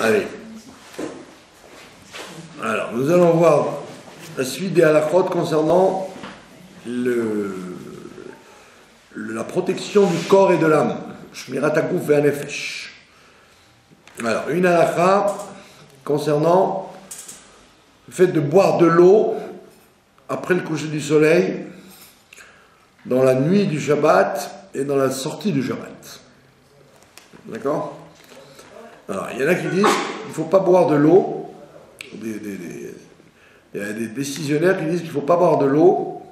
Allez. Alors, nous allons voir la suite des halakhot concernant la protection du corps et de l'âme. Shmirat haguf ve'hanefesh. Alors, une halakha concernant le fait de boire de l'eau après le coucher du soleil, dans la nuit du Shabbat et dans la sortie du Shabbat. D'accord? Alors, il y en a qui disent qu'il ne faut pas boire de l'eau. Il y a des décisionnaires qui disent qu'il ne faut pas boire de l'eau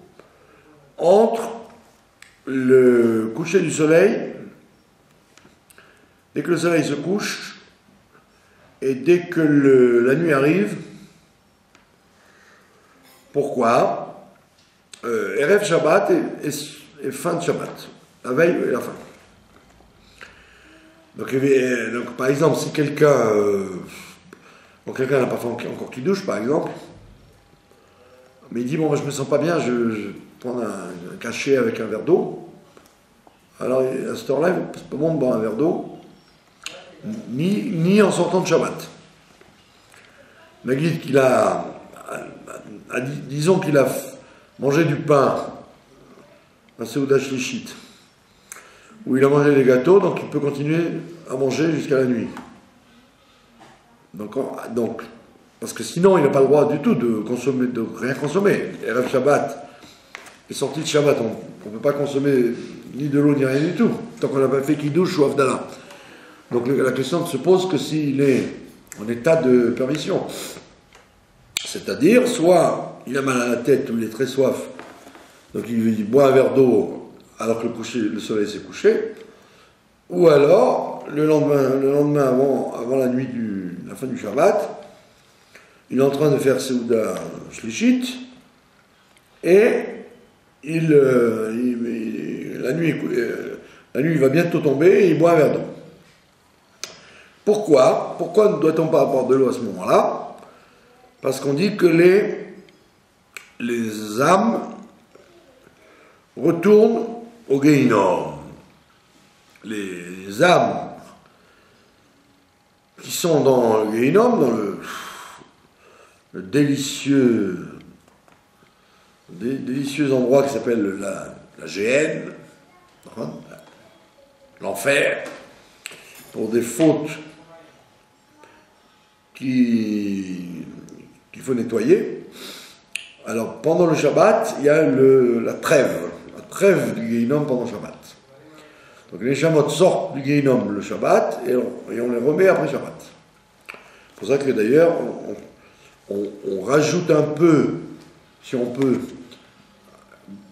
entre le coucher du soleil, dès que le soleil se couche, et dès que la nuit arrive. Pourquoi? Erev Shabbat et fin de Shabbat, la veille et la fin. Donc par exemple, si quelqu'un n'a pas fait encore qui douche, par exemple, mais il dit, bon, moi, je me sens pas bien, je prends un cachet avec un verre d'eau. Alors, à cette heure-là, il ne faut pas boire un verre d'eau, ni en sortant de Shabbat. Nagid qu'il disons qu'il a mangé du pain, un Seuda Shlichit, où il a mangé des gâteaux, donc il peut continuer à manger jusqu'à la nuit. Donc, parce que sinon, il n'a pas le droit du tout de rien consommer. Erev Shabbat est sorti de Shabbat, on ne peut pas consommer ni de l'eau ni rien du tout, tant qu'on n'a pas fait Kiddush ou Havdalah. Donc la question se pose que s'il est en état de permission. C'est-à-dire, soit il a mal à la tête ou il est très soif, donc il boit un verre d'eau alors que le soleil s'est couché, ou alors, le lendemain avant la fin du Shabbat, il est en train de faire Seuda Shlichit, et la nuit va bientôt tomber et il boit un verre d'eau. Pourquoi ne doit-on pas boire de l'eau à ce moment-là? Parce qu'on dit que les âmes retournent au Gehinnom. Les âmes qui sont dans le Gehinnom, dans le délicieux endroit qui s'appelle la Géhenne, l'enfer, pour des fautes qu'il faut nettoyer. Alors, pendant le Shabbat, il y a la trêve du Gehinnom pendant le Shabbat. Donc les Neshamot sortent du Gehinnom le Shabbat et on les remet après Shabbat. C'est pour ça que d'ailleurs, on rajoute un peu, si on peut,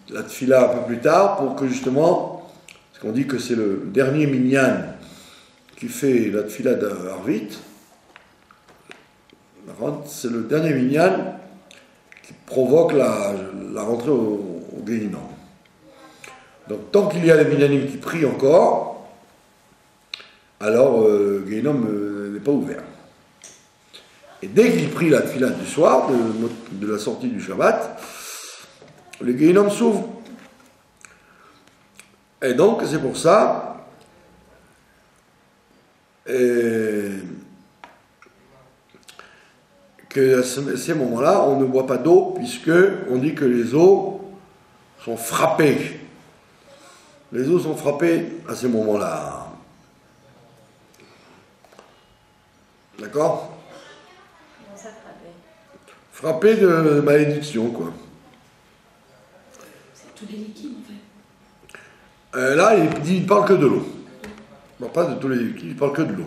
la tfila un peu plus tard, pour que justement, parce qu'on dit que c'est le dernier minyan qui fait la tfila d'Arvit, c'est le dernier minyan qui provoque la rentrée au Gehinnom. Donc tant qu'il y a les minyanim qui prient encore, alors Gehinnom n'est pas ouvert. Et dès qu'il prie la tfila du soir, de la sortie du Shabbat, le Gehinnom s'ouvre. Et donc c'est pour ça que à ces moments-là, on ne boit pas d'eau, puisque on dit que les eaux sont frappées. Les eaux sont frappées à ces moments-là. D'accord? Comment ça, frappé? Frappées de malédiction, quoi. C'est tous les liquides, en fait. Là, il parle que de l'eau. Il ne parle pas de tous les liquides, il parle que de l'eau.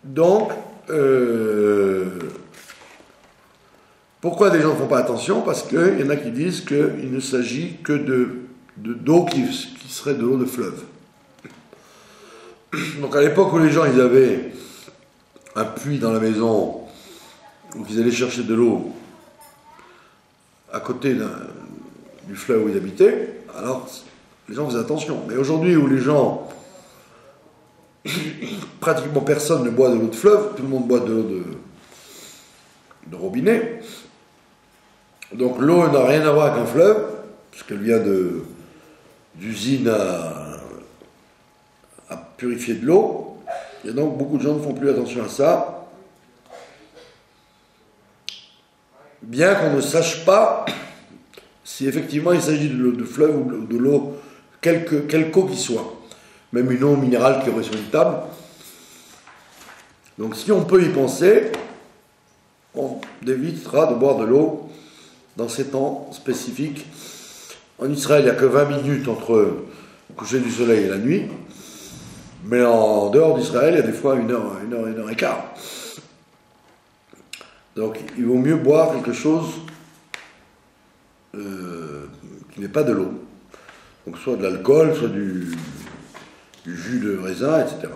Donc, pourquoi des gens ne font pas attention? Parce qu'il y en a qui disent qu'il ne s'agit que d'eau qui serait de l'eau de fleuve. Donc à l'époque où les gens ils avaient un puits dans la maison, ou qu'ils allaient chercher de l'eau à côté du fleuve où ils habitaient, alors les gens faisaient attention. Mais aujourd'hui où les gens, pratiquement personne ne boit de l'eau de fleuve, tout le monde boit de l'eau de robinet. Donc l'eau n'a rien à voir avec un fleuve, puisqu'elle vient d'usine à purifier de l'eau. Et donc beaucoup de gens ne font plus attention à ça. Bien qu'on ne sache pas si effectivement il s'agit de l'eau de fleuve ou de l'eau, quelque eau qu'il soit. Même une eau minérale qui aurait sur une table. Donc si on peut y penser, on évitera de boire de l'eau dans ces temps spécifiques. En Israël, il n'y a que 20 minutes entre le coucher du soleil et la nuit. Mais en dehors d'Israël, il y a des fois une heure et quart. Donc il vaut mieux boire quelque chose qui n'est pas de l'eau. Donc soit de l'alcool, soit du jus de raisin, etc.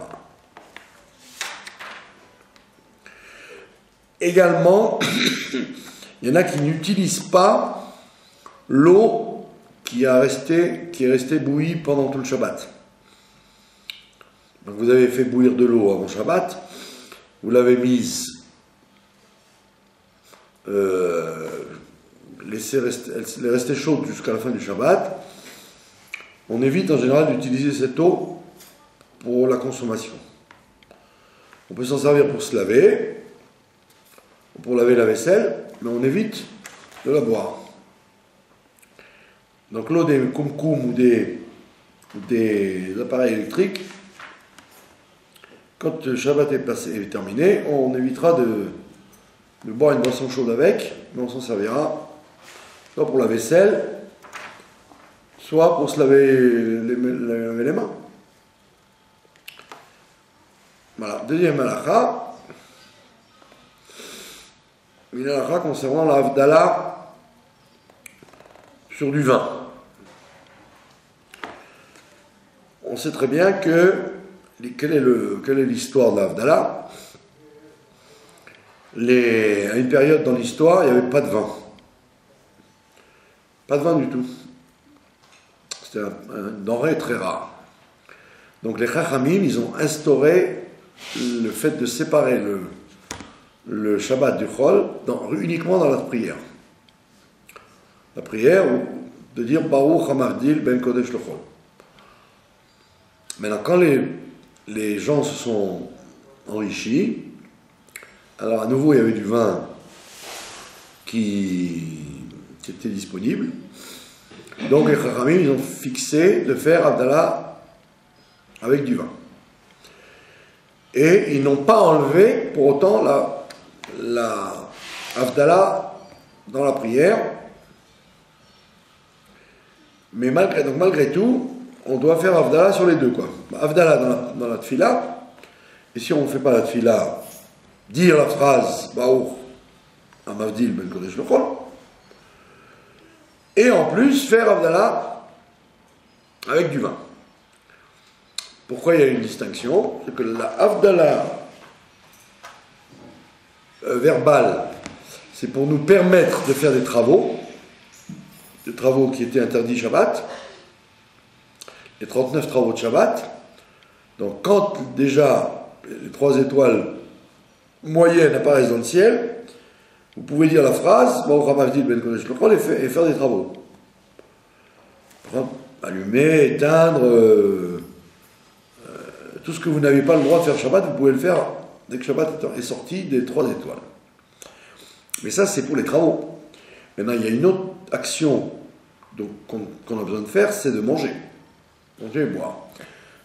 Également, il y en a qui n'utilisent pas l'eau qui est restée bouillie pendant tout le Shabbat. Donc vous avez fait bouillir de l'eau avant Shabbat, vous l'avez mise, elle est restée chaude jusqu'à la fin du Shabbat. On évite en général d'utiliser cette eau pour la consommation. On peut s'en servir pour se laver, pour laver la vaisselle, mais on évite de la boire. Donc l'eau des koum-koum ou des appareils électriques, quand le Shabbat est terminé, on évitera de boire une boisson chaude avec, mais on s'en servira soit pour la vaisselle, soit pour se laver les mains. Voilà, deuxième halakha. Une halakha concernant la Havdalah sur du vin. On sait très bien quelle est l'histoire de la Havdalah. À une période dans l'histoire, il n'y avait pas de vin. Pas de vin du tout. C'était une denrée très rare. Donc les Chachamim, ils ont instauré le fait de séparer le Shabbat du Chol uniquement dans la prière. La prière, de dire Baruch Hamavdil ben Kodesh le Chol. Maintenant, quand les gens se sont enrichis, alors à nouveau il y avait du vin qui était disponible. Donc les Chachamim, ils ont fixé de faire Havdalah avec du vin. Et ils n'ont pas enlevé pour autant la Havdalah dans la prière. Mais malgré tout, on doit faire Havdalah sur les deux, quoi. Havdalah dans la tfila, et si on ne fait pas la tfila, dire la phrase Baruch Hamavdil ben Kodesh le Chol, et en plus faire Havdalah avec du vin. Pourquoi il y a une distinction? C'est que la Havdalah verbale, c'est pour nous permettre de faire des travaux qui étaient interdits Shabbat, les 39 travaux de Shabbat. Donc quand déjà les 3 étoiles moyennes apparaissent dans le ciel, vous pouvez dire la phrase Baruch Hamavdil ben Kodesh le Chol et faire des travaux. Allumer, éteindre, tout ce que vous n'avez pas le droit de faire Shabbat, vous pouvez le faire dès que Shabbat est sorti des 3 étoiles. Mais ça, c'est pour les travaux. Maintenant, il y a une autre action qu'on a besoin de faire, c'est de manger. Manger et boire.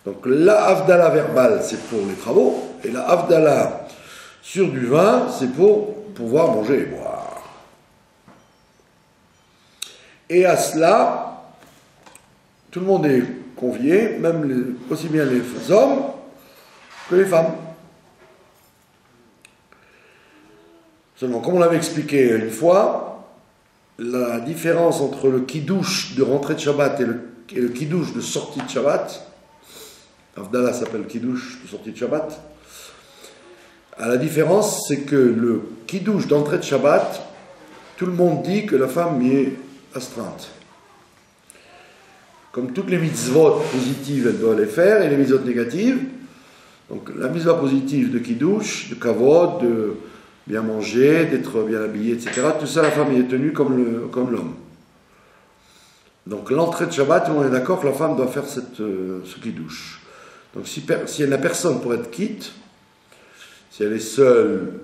Donc la Havdalah verbale, c'est pour les travaux, et la Havdalah sur du vin, c'est pour pouvoir manger et boire. Et à cela, tout le monde est convié, même aussi bien les hommes que les femmes. Seulement, comme on l'avait expliqué une fois, la différence entre le kidouche de rentrée de Shabbat et le kidouche de sortie de Shabbat, Havdalah s'appelle kidouche de sortie de Shabbat, la différence, c'est que le kidouche d'entrée de Shabbat, tout le monde dit que la femme y est astreinte. Comme toutes les mitzvot positives, elle doit les faire, et les mitzvot négatives. Donc la mitzvah positive de kidouche, de kavod, de bien manger, d'être bien habillé, etc. Tout ça, la femme y est tenue comme l'homme. Donc l'entrée de Shabbat, on est d'accord que la femme doit faire ce kidouche. Donc si elle n'a personne pour être quitte, si elle est seule,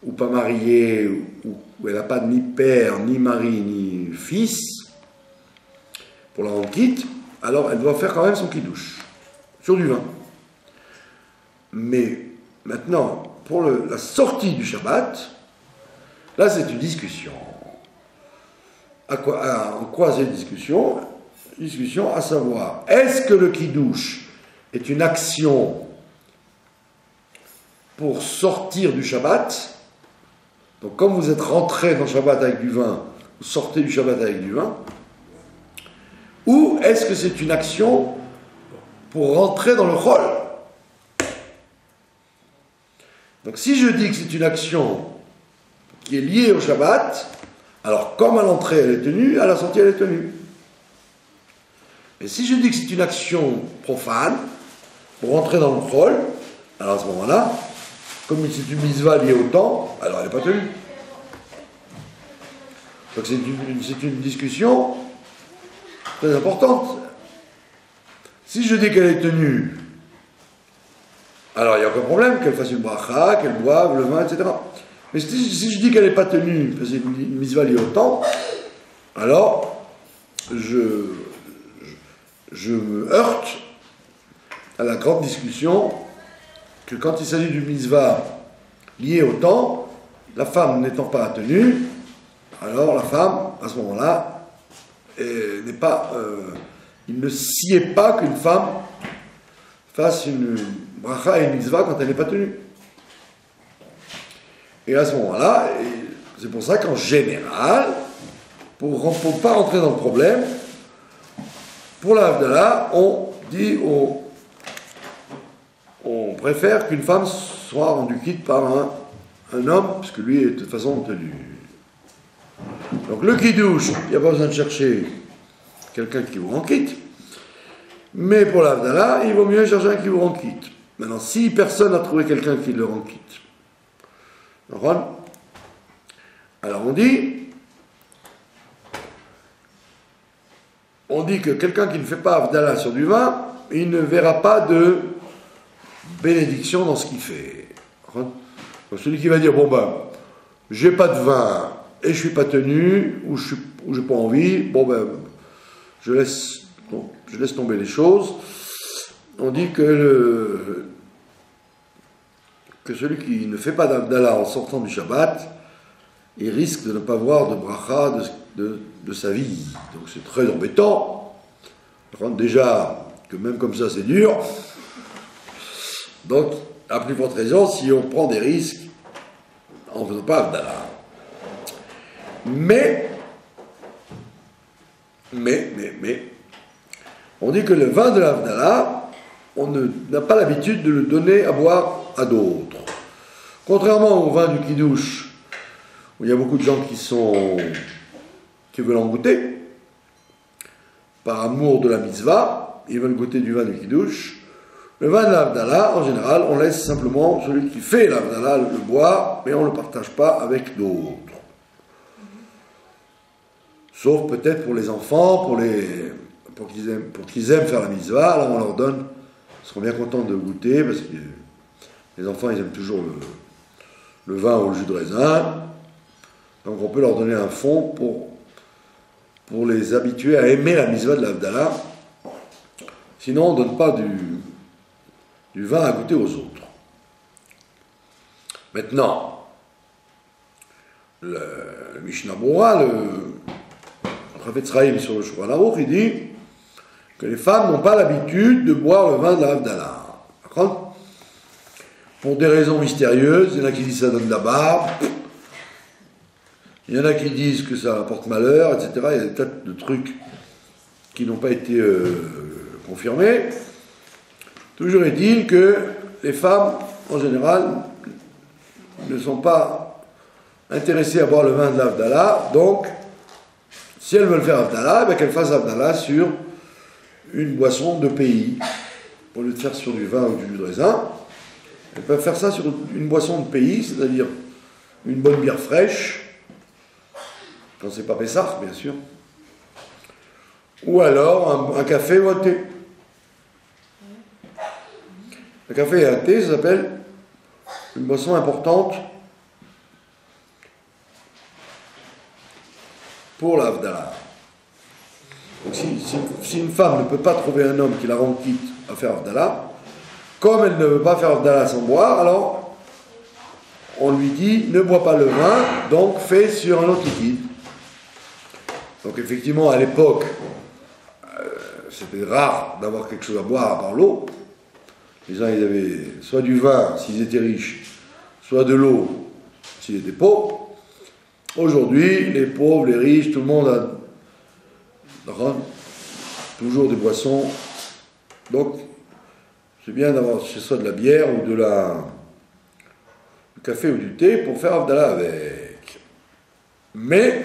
ou pas mariée, ou elle n'a pas ni père, ni mari, ni fils, pour la rendre quitte, alors elle doit faire quand même son kidouche, sur du vin. Mais maintenant, pour la sortie du Shabbat, là c'est une discussion. En quoi c'est une discussion? Une discussion à savoir, est-ce que le kidouche est une action pour sortir du Shabbat? Donc comme vous êtes rentré dans le Shabbat avec du vin, vous sortez du Shabbat avec du vin, ou est-ce que c'est une action pour rentrer dans le Chol? Donc si je dis que c'est une action qui est liée au Shabbat, alors comme à l'entrée elle est tenue, à la sortie elle est tenue. Mais si je dis que c'est une action profane, pour rentrer dans le Chol, alors à ce moment-là, comme c'est une mitzvah liée au temps, alors elle n'est pas tenue. Donc c'est une discussion très importante. Si je dis qu'elle est tenue, alors il n'y a aucun problème qu'elle fasse une bracha, qu'elle boive le vin, etc. Mais si je dis qu'elle n'est pas tenue, que c'est une mitzvah liée au temps, alors je me heurte à la grande discussion que quand il s'agit d'une mitzvah liée au temps, la femme n'étant pas tenue, alors la femme, à ce moment-là, n'est pas... il ne sied pas qu'une femme fasse une bracha et une mitzvah quand elle n'est pas tenue. Et à ce moment-là, c'est pour ça qu'en général, pour ne pas rentrer dans le problème, pour la Havdalah, on dit on préfère qu'une femme soit rendue quitte par un homme, parce que lui est de toute façon tenu. Donc le kidouche, il n'y a pas besoin de chercher quelqu'un qui vous rend quitte, mais pour la Havdalah, il vaut mieux chercher un qui vous rend quitte. Maintenant, si personne n'a trouvé quelqu'un qui le rend quitte, alors on dit que quelqu'un qui ne fait pas Havdalah sur du vin, il ne verra pas de bénédiction dans ce qu'il fait. Donc celui qui va dire, bon ben, j'ai pas de vin, et je suis pas tenu, ou j'ai pas envie, bon ben, je laisse tomber les choses. On dit que celui qui ne fait pas d'Havdalah en sortant du Shabbat, il risque de ne pas voir de bracha de sa vie. Donc c'est très embêtant. Déjà que même comme ça c'est dur. Donc, à plus forte raison, si on prend des risques en ne faisant pas Havdalah. Mais, on dit que le vin de l'Havdalah, on n'a pas l'habitude de le donner à boire à d'autres. Contrairement au vin du Kiddush, où il y a beaucoup de gens qui veulent en goûter, par amour de la mitzvah, ils veulent goûter du vin du Kiddush. Le vin de l'Havdalah, en général, on laisse simplement celui qui fait l'Havdalah le boire, mais on ne le partage pas avec d'autres. Sauf peut-être pour les enfants, pour qu'ils aiment faire la mitzvah, alors on leur donne, ils seront bien contents de goûter, parce que les enfants, ils aiment toujours le vin ou le jus de raisin. Donc on peut leur donner un fond pour les habituer à aimer la mitzvah de l'Havdalah. Sinon, on ne donne pas du vin à goûter aux autres. Maintenant, le Mishnah Berurah, le Chafetz Chaim sur le Shulchan Aruch, il dit que les femmes n'ont pas l'habitude de boire le vin de la Havdalah. D'accord? Pour des raisons mystérieuses, il y en a qui disent que ça donne de la barbe, il y en a qui disent que ça apporte malheur, etc. Il y a des tas de trucs qui n'ont pas été confirmés. Toujours est-il que les femmes, en général, ne sont pas intéressées à boire le vin de l'Havdalah, donc, si elles veulent faire Havdalah, qu'elles fassent Havdalah sur une boisson de pays. Au lieu de faire sur du vin ou du jus de raisin, elles peuvent faire ça sur une boisson de pays, c'est-à-dire une bonne bière fraîche, quand c'est pas Pessah, bien sûr, ou alors un café ou un thé. Un café et un thé, ça s'appelle une boisson importante pour l'Havdalah. Donc si une femme ne peut pas trouver un homme qui la rende quitte à faire Havdalah, comme elle ne veut pas faire Havdalah sans boire, alors on lui dit ne bois pas le vin, donc fais sur un autre liquide. Donc effectivement, à l'époque, c'était rare d'avoir quelque chose à boire à part l'eau. Les gens, ils avaient soit du vin s'ils étaient riches, soit de l'eau s'ils étaient pauvres. Aujourd'hui, les pauvres, les riches, tout le monde a toujours des boissons. Donc, c'est bien d'avoir chez soi de la bière ou du café ou du thé pour faire Havdalah avec. Mais,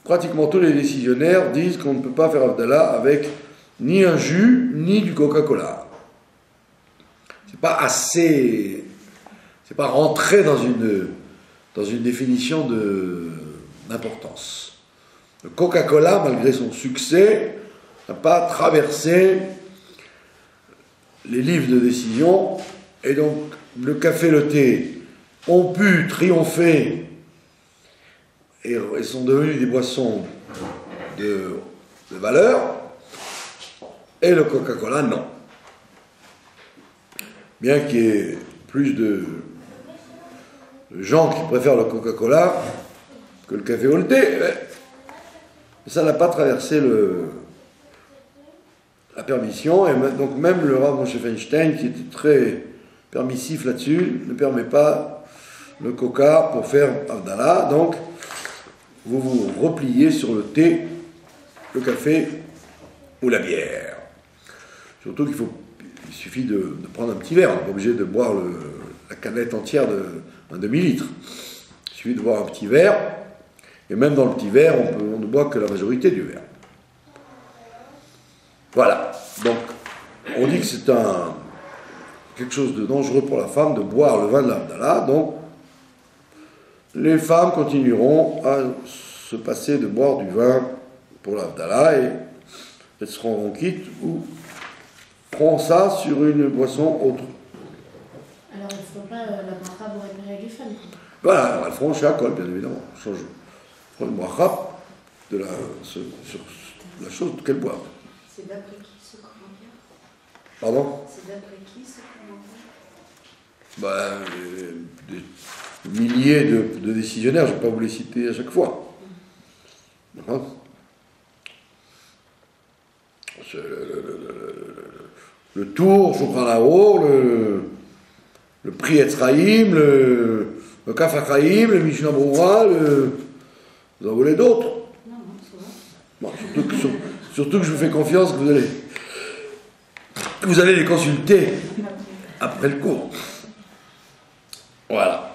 pratiquement tous les décisionnaires disent qu'on ne peut pas faire Havdalah avec ni un jus, ni du Coca-Cola. C'est pas assez... C'est pas rentré dans une définition d'importance. Le Coca-Cola, malgré son succès, n'a pas traversé les livres de décision, et donc le café et le thé ont pu triompher et sont devenus des boissons de valeur, et le Coca-Cola, non. Bien qu'il y ait plus de gens qui préfèrent le Coca-Cola que le café ou le thé, ça n'a pas traversé la permission, et donc même le Rav Moshe Feinstein, qui était très permissif là-dessus, ne permet pas le coca pour faire Havdalah. Donc vous vous repliez sur le thé, le café ou la bière. Surtout il suffit de prendre un petit verre, on n'est pas obligé de boire la canette entière d'un demi-litre. Il suffit de boire un petit verre, et même dans le petit verre, on ne boit que la majorité du verre. Voilà. Donc, on dit que c'est quelque chose de dangereux pour la femme de boire le vin de l'Havdalah. Donc, les femmes continueront à se passer de boire du vin pour l'Havdalah et elles seront quittes ou feront ça sur une boisson autre. Alors, elles ne feront pas la bracha pour réparer les femmes. Voilà, elles feront chez Akol, bien évidemment. Elles feront une bracha sur la chose qu'elles boivent. C'est d'après qui ce commentaire? Pardon? C'est d'après qui ce Ben, commentaire? des milliers de décisionnaires, je ne vais pas vous les citer à chaque fois. Le Tour, Shulchan Arour, le Pri Etzraïm, le Kaf HaChaim, le Mishnah Berurah, vous en voulez d'autres? Non, c'est vrai. Bon, surtout que je vous fais confiance que vous allez les consulter après le cours. Voilà.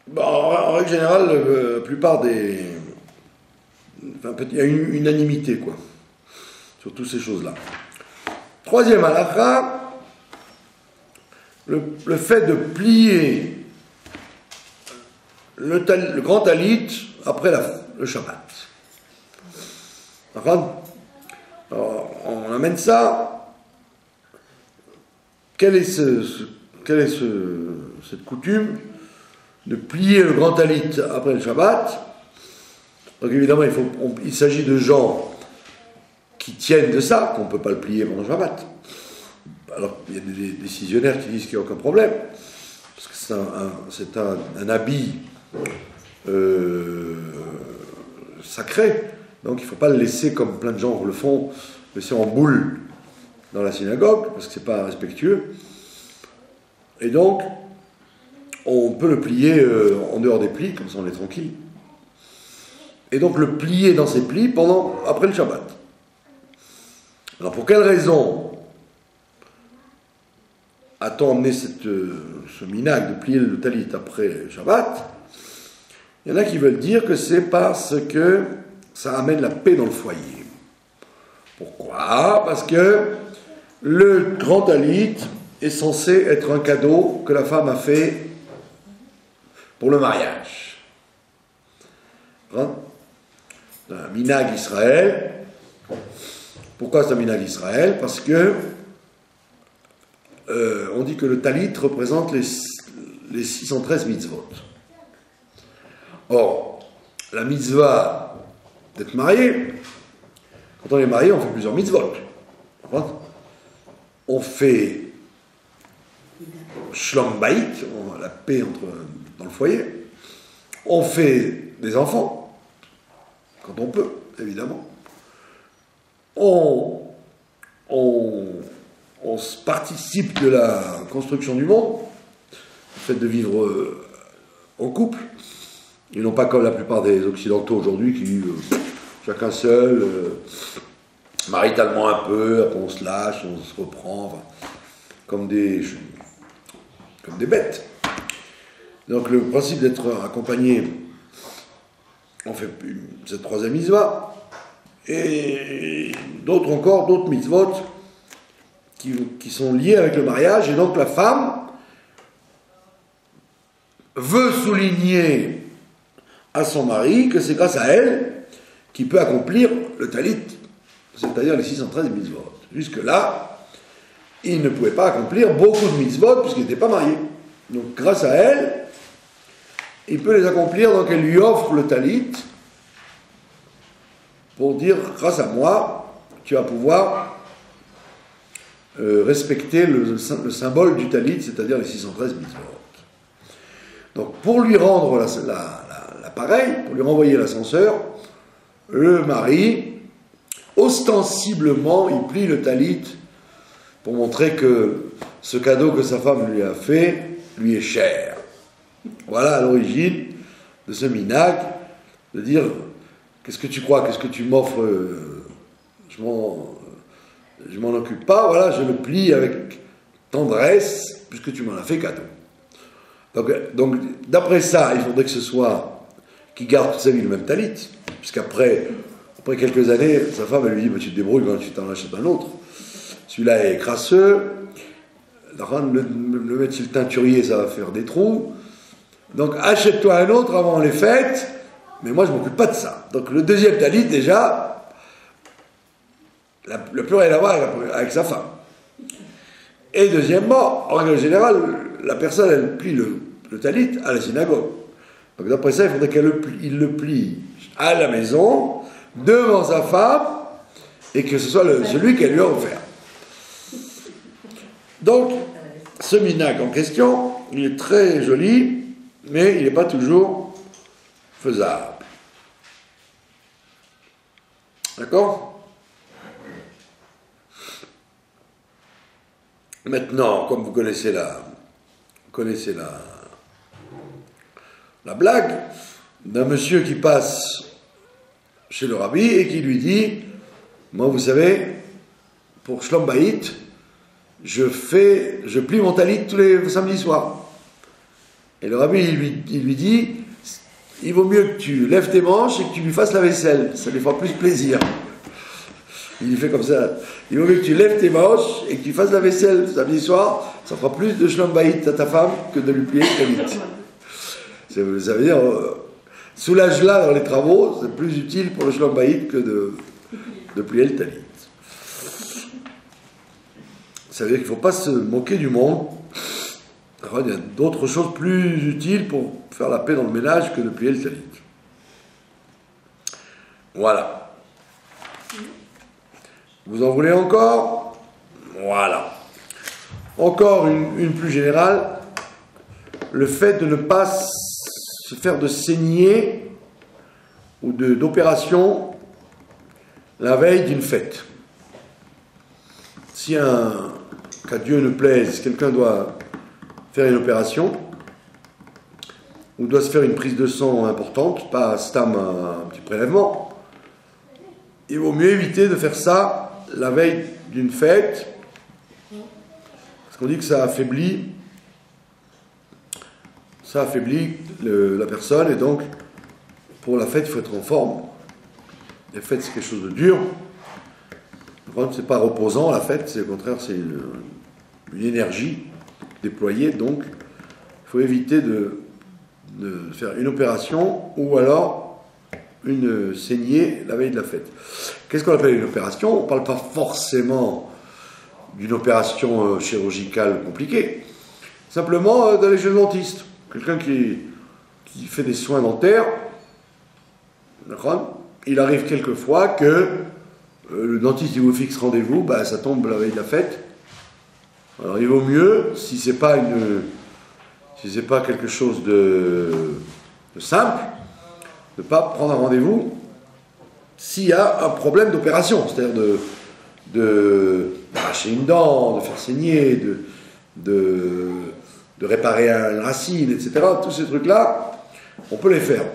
Bon, en règle générale, la plupart des... Enfin, il y a une unanimité, quoi, sur toutes ces choses-là. Troisième halakha, le fait de plier le grand talit après le Shabbat. Alors, on amène ça. Quelle est cette coutume de plier le grand talit après le Shabbat? Donc évidemment, il s'agit de gens qui tiennent de ça, qu'on ne peut pas le plier pendant le Shabbat. Alors il y a des décisionnaires qui disent qu'il n'y a aucun problème, parce que c'est un habit sacré, donc il ne faut pas le laisser comme plein de gens le font, laisser en boule dans la synagogue, parce que ce n'est pas respectueux. Et donc, on peut le plier en dehors des plis, comme ça on est tranquille. Et donc le plier dans ses plis après le Shabbat. Alors pour quelle raison a-t-on emmené ce minag de plier le talit après le Shabbat? Il y en a qui veulent dire que c'est parce que ça amène la paix dans le foyer. Pourquoi? Parce que le grand talit est censé être un cadeau que la femme a fait pour le mariage. Hein? Dans un minag Israël, Pourquoi c'est un minhag Israël? Parce que on dit que le talit représente les 613 mitzvot. Or, la mitzvah d'être marié, quand on est marié, on fait plusieurs mitzvot. On fait shlom bayit, la paix dans le foyer. On fait des enfants, quand on peut, évidemment. On participe de la construction du monde, le fait de vivre en couple, et non pas comme la plupart des Occidentaux aujourd'hui qui vivent chacun seul, maritalement un peu, après on se lâche, on se reprend, enfin, comme des bêtes. Donc le principe d'être accompagné, on fait cette troisième mitzvah, et d'autres mitzvot qui sont liés avec le mariage, et donc la femme veut souligner à son mari que c'est grâce à elle qu'il peut accomplir le talit, c'est-à-dire les 613 mitzvot. Jusque-là, il ne pouvait pas accomplir beaucoup de mitzvot puisqu'il n'était pas marié. Donc grâce à elle, il peut les accomplir, donc elle lui offre le talit pour dire, grâce à moi, tu vas pouvoir respecter le symbole du talit, c'est-à-dire les 613 mitzvot. Donc pour lui rendre l'appareil, pour lui renvoyer l'ascenseur, le mari, ostensiblement, il plie le talit pour montrer que ce cadeau que sa femme lui a fait lui est cher. Voilà l'origine de ce minhag, de dire, qu'est-ce que tu crois, qu'est-ce que tu m'offres, je m'en occupe pas, voilà, je le plie avec tendresse, puisque tu m'en as fait cadeau. Donc d'après ça, il faudrait que ce soit qu'il garde toute sa vie le même talit, puisqu'après quelques années, sa femme, elle lui dit, bah, tu te débrouilles quand tu t'en achètes un autre. Celui-là est crasseux, le mettre sur le teinturier, ça va faire des trous. Donc achète-toi un autre avant les fêtes, mais moi je ne m'occupe pas de ça. Donc le deuxième talit, déjà, il n'a plus rien à voir avec sa femme. Et deuxièmement, en règle générale, la personne, elle plie le talit à la synagogue. Donc d'après ça, il faudrait qu'il le plie à la maison, devant sa femme, et que ce soit celui qu'elle lui a offert. Donc, ce minhag en question, il est très joli, mais il n'est pas toujours faisable. D'accord? Maintenant, comme vous connaissez la blague d'un monsieur qui passe chez le rabbi et qui lui dit, moi vous savez, pour Shlom Bayit, je plie mon talit tous les samedis soirs. Et le rabbi il lui dit, il vaut mieux que tu lèves tes manches et que tu lui fasses la vaisselle, ça lui fera plus plaisir. Il lui fait comme ça, il vaut mieux que tu lèves tes manches et que tu fasses la vaisselle samedi soir, ça fera plus de Shlom Bayit à ta femme que de lui plier le talit. Ça veut dire, soulage-la dans les travaux, c'est plus utile pour le Shlom Bayit que de plier le talit. Ça veut dire qu'il ne faut pas se moquer du monde. Alors, il y a d'autres choses plus utiles pour faire la paix dans le ménage que de plier le talit. Voilà. Vous en voulez encore? Voilà. Encore une plus générale. Le fait de ne pas se faire de saignée ou d'opération la veille d'une fête. Si qu'à Dieu ne plaise, quelqu'un doit faire une opération, ou doit se faire une prise de sang importante, pas stam, un petit prélèvement, il vaut mieux éviter de faire ça la veille d'une fête, parce qu'on dit que ça affaiblit la personne, et donc pour la fête il faut être en forme. La fête c'est quelque chose de dur. C'est pas reposant la fête, c'est au contraire c'est une énergie déployée, donc il faut éviter de faire une opération ou alors une saignée la veille de la fête. Qu'est-ce qu'on appelle une opération? On ne parle pas forcément d'une opération chirurgicale compliquée. Simplement d'aller chez le dentiste. Quelqu'un qui fait des soins dentaires, il arrive quelquefois que le dentiste il vous fixe rendez-vous, bah, ça tombe la veille de la fête. Alors il vaut mieux, si c'est pas quelque chose de simple, de ne pas prendre un rendez-vous s'il y a un problème d'opération, c'est-à-dire d'arracher une dent, de faire saigner, de réparer une racine, etc. Tous ces trucs-là, on peut les faire.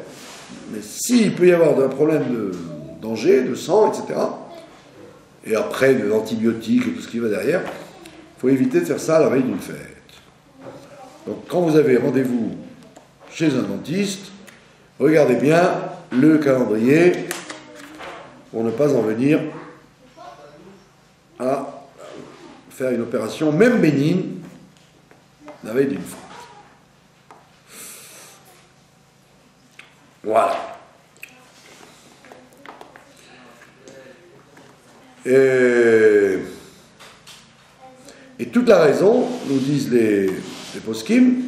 Mais s'il peut y avoir un problème de danger, de sang, etc., et après de l'antibiotique et tout ce qui va derrière, il faut éviter de faire ça à la veille d'une fête. Donc quand vous avez rendez-vous chez un dentiste, regardez bien le calendrier pour ne pas en venir à faire une opération, même bénigne, la veille d'une fête. Voilà. Et toute la raison, nous disent les poskim,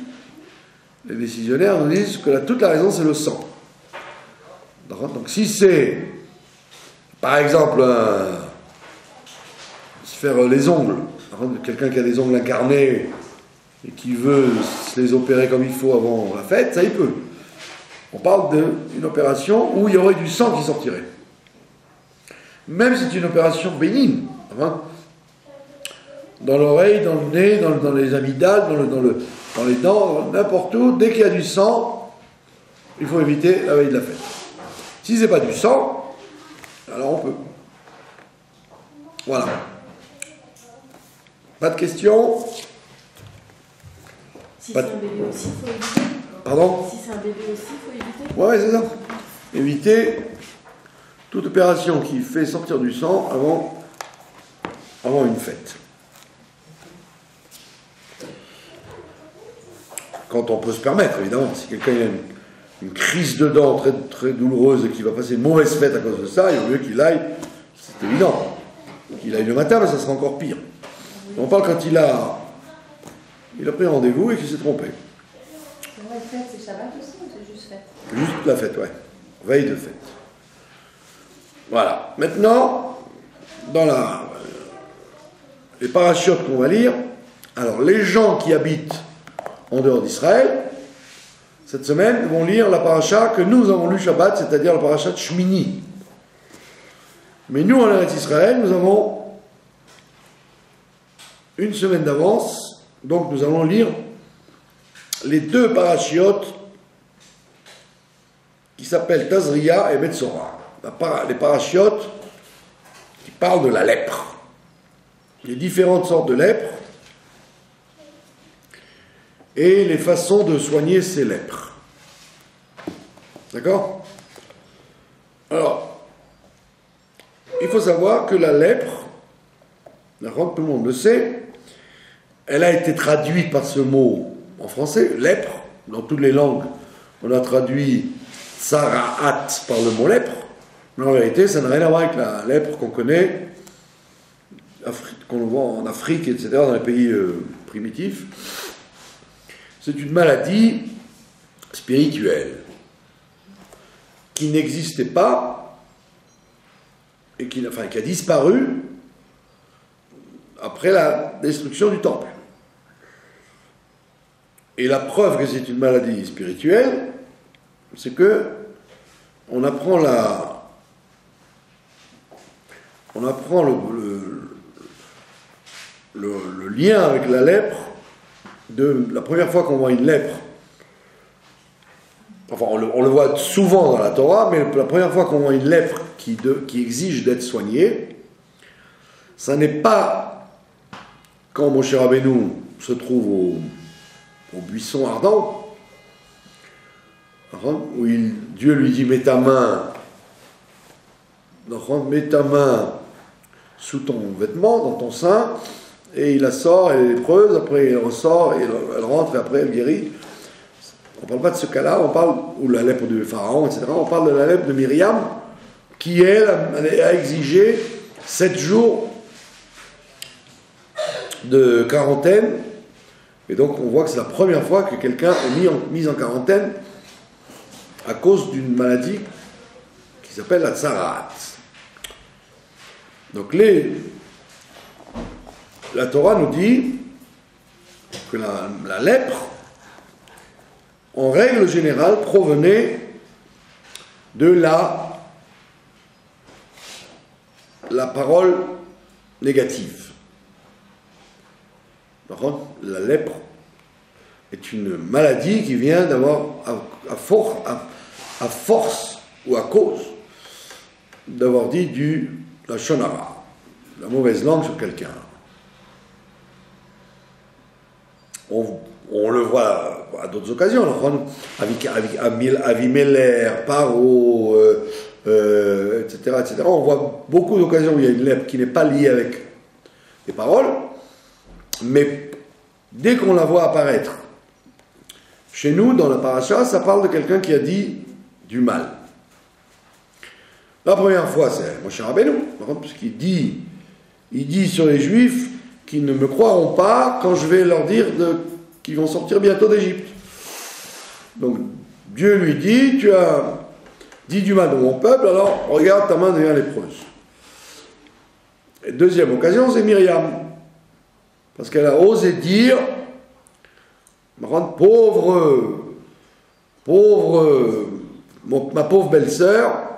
les décisionnaires nous disent que toute la raison c'est le sang. Donc si c'est, par exemple, se faire les ongles, quelqu'un qui a des ongles incarnés et qui veut se les opérer comme il faut avant la fête, ça il peut. On parle d'une opération où il y aurait du sang qui sortirait. Même si c'est une opération bénigne, dans l'oreille, dans le nez, dans les amygdales, dans les dents, n'importe où, dès qu'il y a du sang, il faut éviter la veille de la fête. Si c'est pas du sang, alors on peut. Voilà. Pas de questions? Si c'est un bébé aussi, il faut éviter. Pardon? Si c'est un bébé aussi, il faut éviter. Ouais, c'est ça. Éviter toute opération qui fait sortir du sang avant une fête. Quand on peut se permettre, évidemment. Si quelqu'un a une crise de dents très, très douloureuse et qui va passer une mauvaise fête à cause de ça, il vaut mieux qu'il aille, c'est évident. Qu'il aille le matin, mais ça sera encore pire. On parle quand il a pris rendez-vous et qu'il s'est trompé. La fête, c'est Shabbat aussi ou c'est juste fête? Juste la fête, ouais. Veille de fête. Voilà. Maintenant, dans les parachutes qu'on va lire, alors les gens qui habitent en dehors d'Israël, cette semaine, vont lire la paracha que nous avons lu Shabbat, c'est-à-dire la paracha de Shmini. Mais nous, en Eretz Israël, nous avons une semaine d'avance, donc nous allons lire les deux parachiotes qui s'appellent Tazria et Metzora. Les parachiotes qui parlent de la lèpre. Les différentes sortes de lèpre et les façons de soigner ces lèpres. D'accord? Alors, il faut savoir que la lèpre, tout le monde le sait, elle a été traduite par ce mot en français, lèpre, dans toutes les langues, on a traduit Tsaraat par le mot lèpre, mais en vérité, ça n'a rien à voir avec la lèpre qu'on connaît, qu'on voit en Afrique, etc., dans les pays primitifs. C'est une maladie spirituelle qui n'existait pas et qui a disparu après la destruction du temple. Et la preuve que c'est une maladie spirituelle, c'est que on apprend le lien avec la lèpre de la première fois qu'on voit une lèpre. Enfin, on le voit souvent dans la Torah, mais la première fois qu'on voit une lèpre qui exige d'être soignée, ça n'est pas quand Moshe Rabbeinu se trouve au buisson ardent, où Dieu lui dit « mets ta main sous ton vêtement, dans ton sein », et il la sort, elle est lépreuse, après elle ressort, et elle rentre, et après elle guérit. on ne parle pas de ce cas-là, on parle, ou la lèpre de Pharaon, etc., on parle de la lèpre de Myriam, qui, elle, a exigé 7 jours de quarantaine, et donc on voit que c'est la première fois que quelqu'un est mis en quarantaine à cause d'une maladie qui s'appelle la tsarat. Donc la Torah nous dit que la lèpre, en règle générale, provenait de la parole négative. Par contre, la lèpre est une maladie qui vient d'avoir, à force ou à cause d'avoir dit la shonara, la mauvaise langue sur quelqu'un. On le voit à d'autres occasions, avec Avimeller, Paro, etc., etc. On voit beaucoup d'occasions où il y a une lèpre qui n'est pas liée avec les paroles, mais dès qu'on la voit apparaître, chez nous, dans la paracha, ça parle de quelqu'un qui a dit du mal. La première fois, c'est Moshe Rabbeinu, puisqu'il dit sur les Juifs qui ne me croiront pas quand je vais leur dire qu'ils vont sortir bientôt d'Égypte. Donc, Dieu lui dit, tu as dit du mal de mon peuple, alors regarde, ta main devient lépreuse. Et deuxième occasion, c'est Myriam. Parce qu'elle a osé dire, ma pauvre belle-sœur,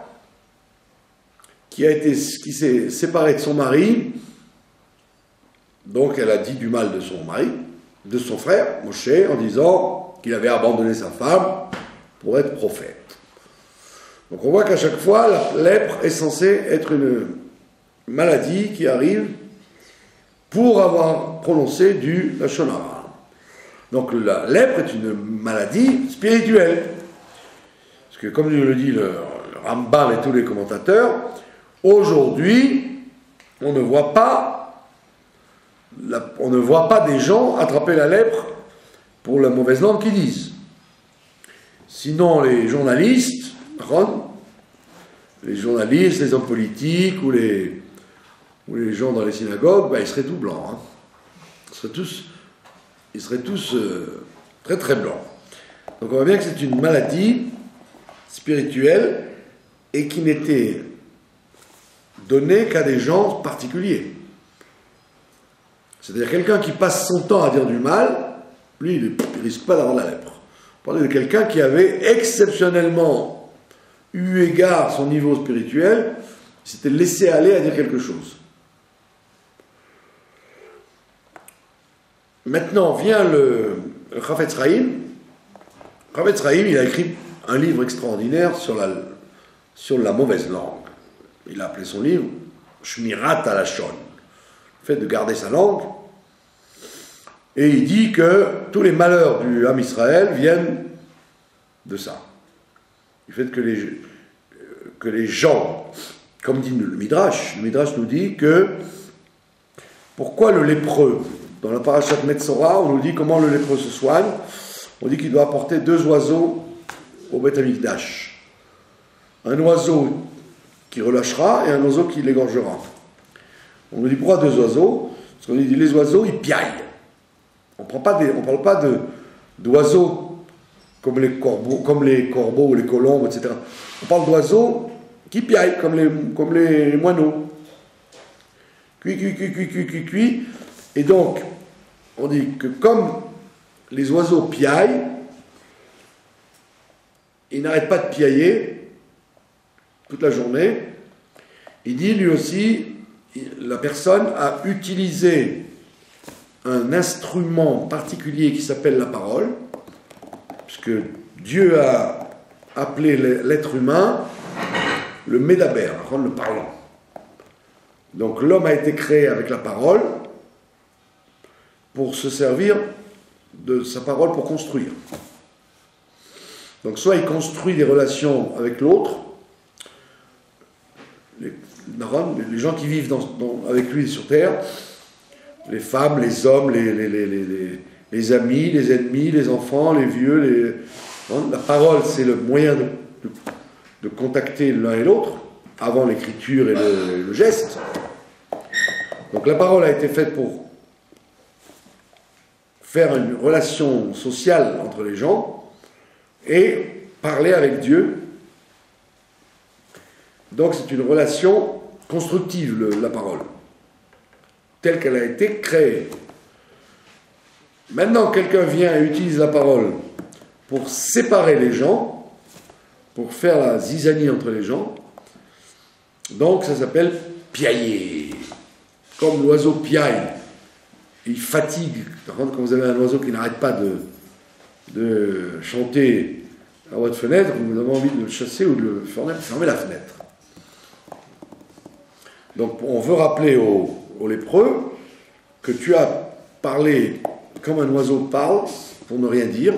qui s'est séparée de son mari, donc elle a dit du mal de son mari, de son frère, Moshe, en disant qu'il avait abandonné sa femme pour être prophète. Donc on voit qu'à chaque fois, la lèpre est censée être une maladie qui arrive pour avoir prononcé du lashon hara. Donc la lèpre est une maladie spirituelle. Parce que comme le dit le Rambam et tous les commentateurs, aujourd'hui, on ne voit pas des gens attraper la lèpre pour la mauvaise langue qu'ils disent. Sinon, les journalistes, les hommes politiques ou les gens dans les synagogues, ils seraient tout blancs. Hein. Ils seraient tous très très blancs. Donc on voit bien que c'est une maladie spirituelle et qui n'était donnée qu'à des gens particuliers. C'est-à-dire quelqu'un qui passe son temps à dire du mal, lui, il ne risque pas d'avoir la lèpre. On parlait de quelqu'un qui avait exceptionnellement eu égard à son niveau spirituel, il s'était laissé aller à dire quelque chose. Maintenant vient le Chafetz Chaim. Chafetz Chaim, il a écrit un livre extraordinaire sur la mauvaise langue. Il a appelé son livre Shmirat HaLashon, le fait de garder sa langue. Et il dit que tous les malheurs du Ham Israël viennent de ça. Du fait que les gens, comme dit le Midrash nous dit que pourquoi le lépreux, dans la parashat Metzora, on nous dit comment le lépreux se soigne, on dit qu'il doit apporter 2 oiseaux au Beth Amikdash. Un oiseau qui relâchera et un oiseau qui l'égorgera. On nous dit pourquoi 2 oiseaux? Parce qu'on dit les oiseaux, ils piaillent. On ne parle pas d'oiseaux comme les corbeaux ou les colombes, etc. On parle d'oiseaux qui piaillent comme les moineaux. Cuit. Et donc, on dit que comme les oiseaux piaillent, ils n'arrêtent pas de piailler toute la journée. Il dit lui aussi, la personne a utilisé un instrument particulier qui s'appelle la parole, puisque Dieu a appelé l'être humain le médaber, le parlant. Donc l'homme a été créé avec la parole pour se servir de sa parole pour construire. Donc soit il construit des relations avec l'autre, les gens qui vivent avec lui sur terre, les femmes, les hommes, les amis, les ennemis, les enfants, les vieux, Hein, la parole, c'est le moyen de contacter l'un et l'autre, avant l'écriture et le geste. Donc la parole a été faite pour faire une relation sociale entre les gens et parler avec Dieu. Donc c'est une relation constructive, la parole, telle qu'elle a été créée. Maintenant, quelqu'un vient et utilise la parole pour séparer les gens, pour faire la zizanie entre les gens. Donc ça s'appelle piailler. Comme l'oiseau piaille, il fatigue. Par contre, quand vous avez un oiseau qui n'arrête pas de chanter à votre fenêtre, vous avez envie de le chasser ou de le fermer la fenêtre. Donc on veut rappeler aux lépreux que tu as parlé comme un oiseau parle, pour ne rien dire.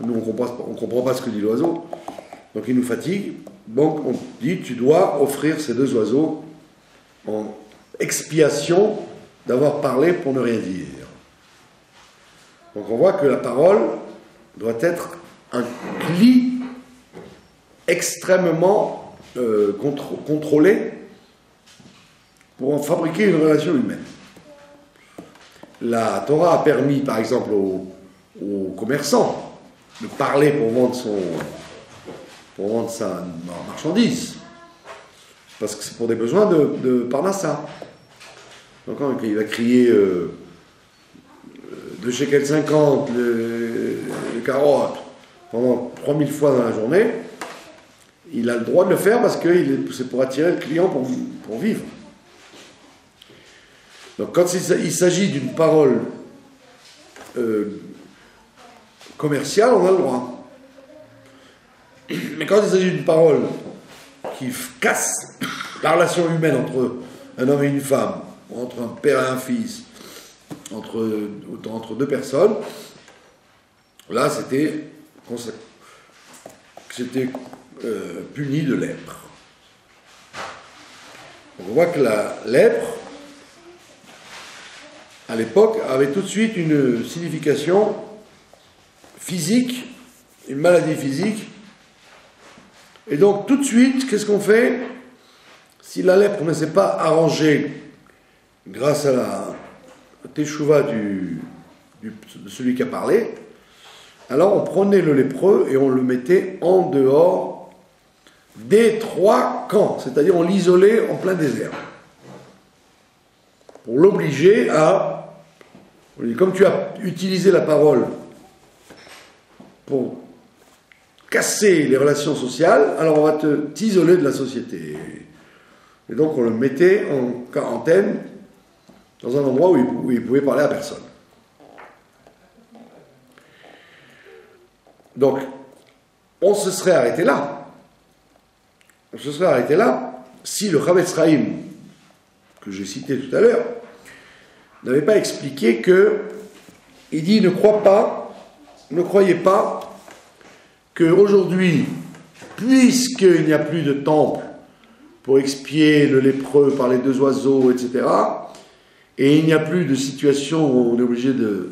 Nous, on ne comprend pas ce que dit l'oiseau. Donc il nous fatigue. Donc on dit, tu dois offrir ces deux oiseaux en expiation d'avoir parlé pour ne rien dire. Donc on voit que la parole doit être un pli extrêmement contrôlé pour en fabriquer une relation humaine. La Torah a permis, par exemple, aux commerçants de parler pour vendre sa marchandise, parce que c'est pour des besoins de Parnassa. Donc quand il va crier 2 shekels 50 les carottes pendant 3000 fois dans la journée, il a le droit de le faire parce que c'est pour attirer le client pour vivre. Donc quand il s'agit d'une parole commerciale, on a le droit. Mais quand il s'agit d'une parole qui casse la relation humaine entre un homme et une femme, entre un père et un fils, entre deux personnes, là c'était puni de lèpre. On voit que la lèpre, à l'époque, avait tout de suite une signification physique, une maladie physique. Et donc, tout de suite, qu'est-ce qu'on fait? Si la lèpre ne s'est pas arrangée grâce à la teshuva de celui qui a parlé, alors on prenait le lépreux et on le mettait en dehors des 3 camps, c'est-à-dire on l'isolait en plein désert. Pour l'obliger à... Comme tu as utilisé la parole pour casser les relations sociales, alors on va t'isoler de la société. Et donc on le mettait en quarantaine dans un endroit où il pouvait parler à personne. Donc, on se serait arrêté là. On se serait arrêté là si le Chavetz Chaim, que j'ai cité tout à l'heure, n'avait pas expliqué que, il dit, ne croyez pas qu'aujourd'hui, puisqu'il n'y a plus de temple pour expier le lépreux par les 2 oiseaux, etc., et il n'y a plus de situation où on est obligé de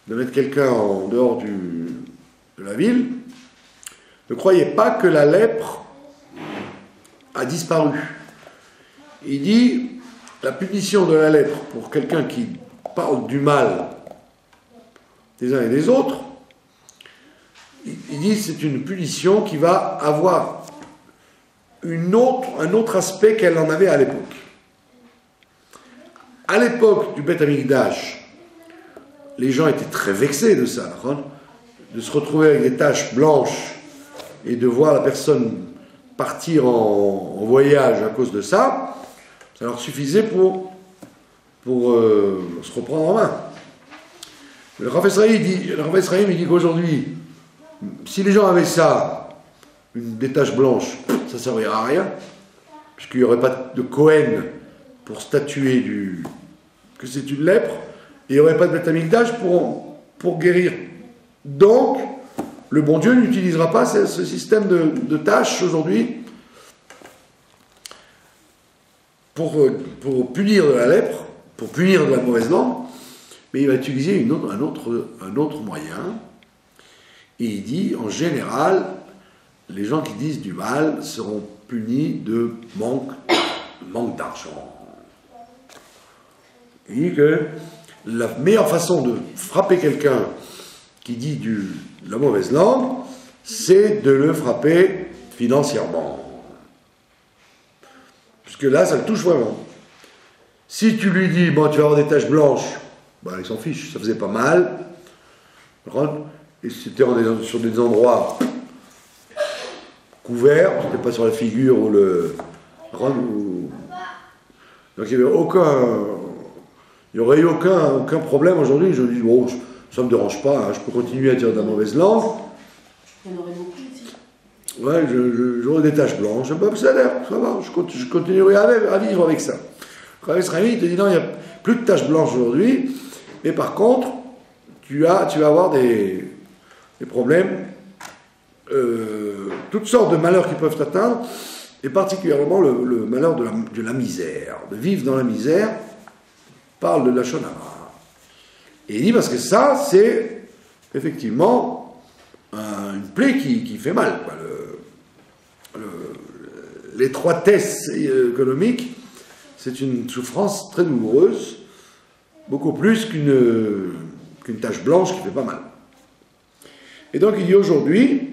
mettre quelqu'un en dehors de la ville, ne croyez pas que la lèpre a disparu. Il dit, la punition de la lèpre pour quelqu'un qui parle du mal des uns et des autres, il dit c'est une punition qui va avoir un autre aspect qu'elle en avait à l'époque. À l'époque du Beth Amikdash, les gens étaient très vexés de ça, de se retrouver avec des taches blanches et de voir la personne partir en voyage à cause de ça. Ça leur suffisait pour se reprendre en main. Le Chavetz Chaim dit qu'aujourd'hui, si les gens avaient ça, des taches blanches, ça ne servirait à rien, puisqu'il n'y aurait pas de Kohen pour statuer que c'est une lèpre, et il n'y aurait pas de Beth Amikdash pour guérir. Donc, le bon Dieu n'utilisera pas ce système de tâches aujourd'hui pour punir de la lèpre, pour punir de la mauvaise langue, mais il va utiliser un autre moyen. Et il dit, en général, les gens qui disent du mal seront punis de manque d'argent. Il dit que la meilleure façon de frapper quelqu'un qui dit de la mauvaise langue, c'est de le frapper financièrement. Puisque là, ça le touche vraiment. Si tu lui dis, bon, tu vas avoir des taches blanches, ben, il s'en fiche, ça faisait pas mal. Et c'était sur des endroits couverts, c'était pas sur la figure ou le... Donc il n'y aurait eu aucun problème aujourd'hui. Je dis, bon, ça ne me dérange pas, hein, je peux continuer à dire de la mauvaise langue. Il y en aurait beaucoup ici. Ouais, j'aurais des taches blanches, bah, ça a l'air, ça va, je continuerai à vivre avec ça. Rav Esraïm, il te dit, non, il n'y a plus de taches blanches aujourd'hui, mais par contre, tu vas avoir des problèmes, toutes sortes de malheurs qui peuvent t'atteindre, et particulièrement le malheur de la misère, de vivre dans la misère, parle de la Lachon Hara. Et il dit parce que ça, c'est effectivement une plaie qui fait mal. Quoi. L'étroitesse économique, c'est une souffrance très douloureuse, beaucoup plus qu'une tache blanche qui fait pas mal. Et donc il dit aujourd'hui,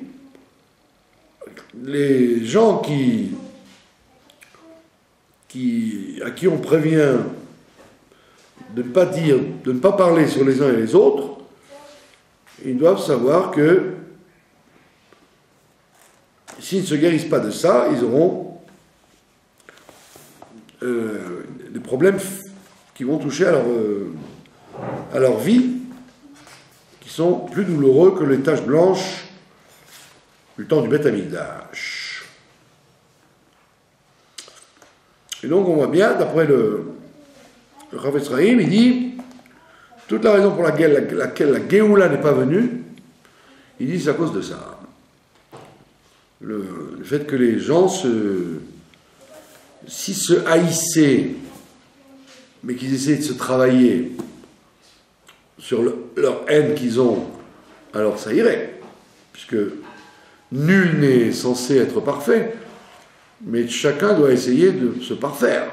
les gens à qui on prévient de ne pas parler sur les uns et les autres, ils doivent savoir que s'ils ne se guérissent pas de ça, ils auront des problèmes qui vont toucher à leur vie, qui sont plus douloureux que les taches blanches du temps du Beth Amikdash. Et donc on voit bien, d'après le Rav Esraïm, il dit, toute la raison pour laquelle la Géoula n'est pas venue, il dit c'est à cause de ça. Le fait que les gens s'ils se haïssaient, mais qu'ils essaient de se travailler sur leur haine qu'ils ont, alors ça irait, puisque nul n'est censé être parfait, mais chacun doit essayer de se parfaire.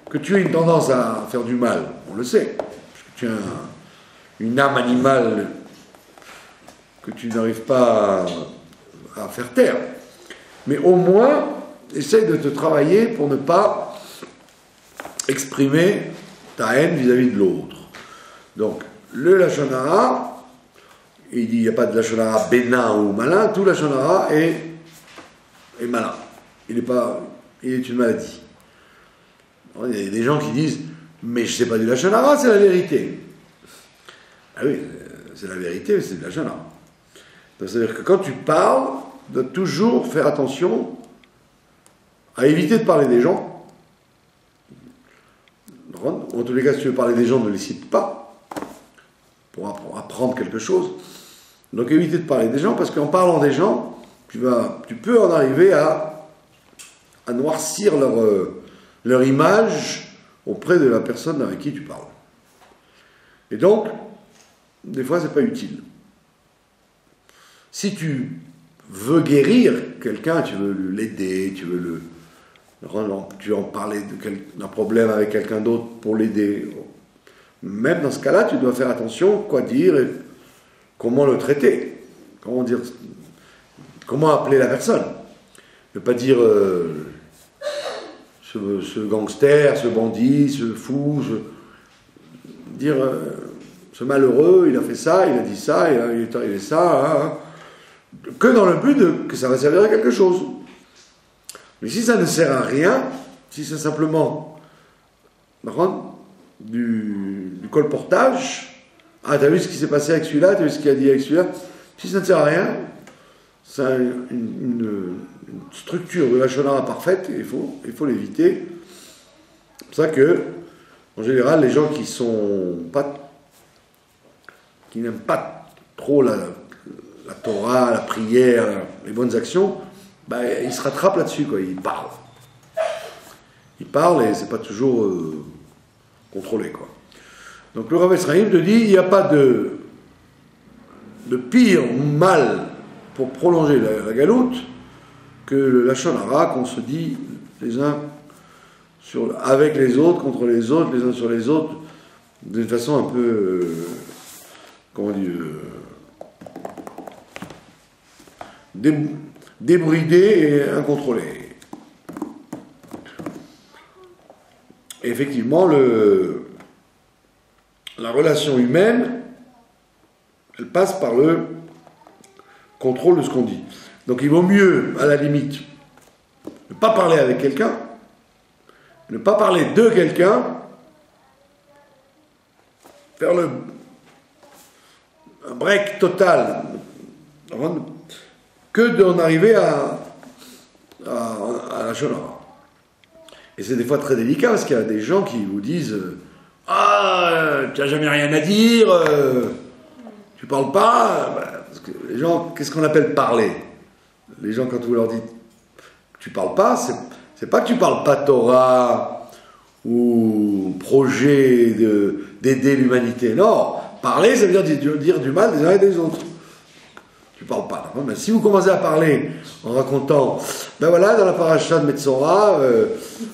Que tu aies une tendance à faire du mal, on le sait, parce que tu as une âme animale que tu n'arrives pas à faire taire. Mais au moins, essaye de te travailler pour ne pas exprimer ta haine vis-à-vis de l'autre. Donc, le Lachon Hara, il dit il n'y a pas de Lachon Hara bénin ou malin, tout Lachon Hara est malin. Il est une maladie. Il y a des gens qui disent mais je ne sais pas du Lachon Hara, c'est la vérité. Ah oui, c'est la vérité, mais c'est du Lachon Hara. Donc, c'est-à-dire que quand tu parles, tu dois toujours faire attention à éviter de parler des gens. En tous les cas, si tu veux parler des gens, ne les cite pas pour apprendre quelque chose. Donc éviter de parler des gens, parce qu'en parlant des gens, tu peux en arriver à noircir leur image auprès de la personne avec qui tu parles. Et donc, des fois, c'est pas utile. Si tu veux guérir quelqu'un, tu veux l'aider, tu veux tu veux en parler d'un problème avec quelqu'un d'autre pour l'aider. Même dans ce cas-là, tu dois faire attention quoi dire et comment le traiter. Comment appeler la personne. Ne pas dire ce gangster, ce bandit, ce fou, dire ce malheureux, il a fait ça, il a dit ça, il est arrivé ça, hein. Que dans le but que ça va servir à quelque chose. Mais si ça ne sert à rien, si c'est simplement du colportage, ah, t'as vu ce qui s'est passé avec celui-là, t'as vu ce qu'il a dit avec celui-là, si ça ne sert à rien, ça a une structure de Lachon Hara parfaite, et il faut l'éviter. C'est pour ça que, en général, les gens qui n'aiment pas trop la Torah, la prière, les bonnes actions, ils se rattrapent là-dessus, quoi. Ils parlent et c'est pas toujours contrôlé, quoi. Donc le Rav Esraïm te dit, il n'y a pas de pire mal pour prolonger la galoute que le Lachon Hara qu'on se dit les uns avec les autres, contre les autres, les uns sur les autres, d'une façon un peu, comment dire, débridée et incontrôlée. Et effectivement, la relation humaine, elle passe par le contrôle de ce qu'on dit. Donc il vaut mieux, à la limite, ne pas parler avec quelqu'un, ne pas parler de quelqu'un, faire un break total, que d'en arriver à la Shonara. Et c'est des fois très délicat, parce qu'il y a des gens qui vous disent « Ah, tu n'as jamais rien à dire, tu parles pas. » Parce que les gens, qu'est-ce qu'on appelle parler? Les gens, quand vous leur dites que tu parles pas, c'est pas que tu parles pas Torah ou projet d'aider l'humanité. Non, parler, ça veut dire du mal des uns et des autres. Tu parles pas. Mais si vous commencez à parler en racontant, ben voilà, dans la paracha de Metzora,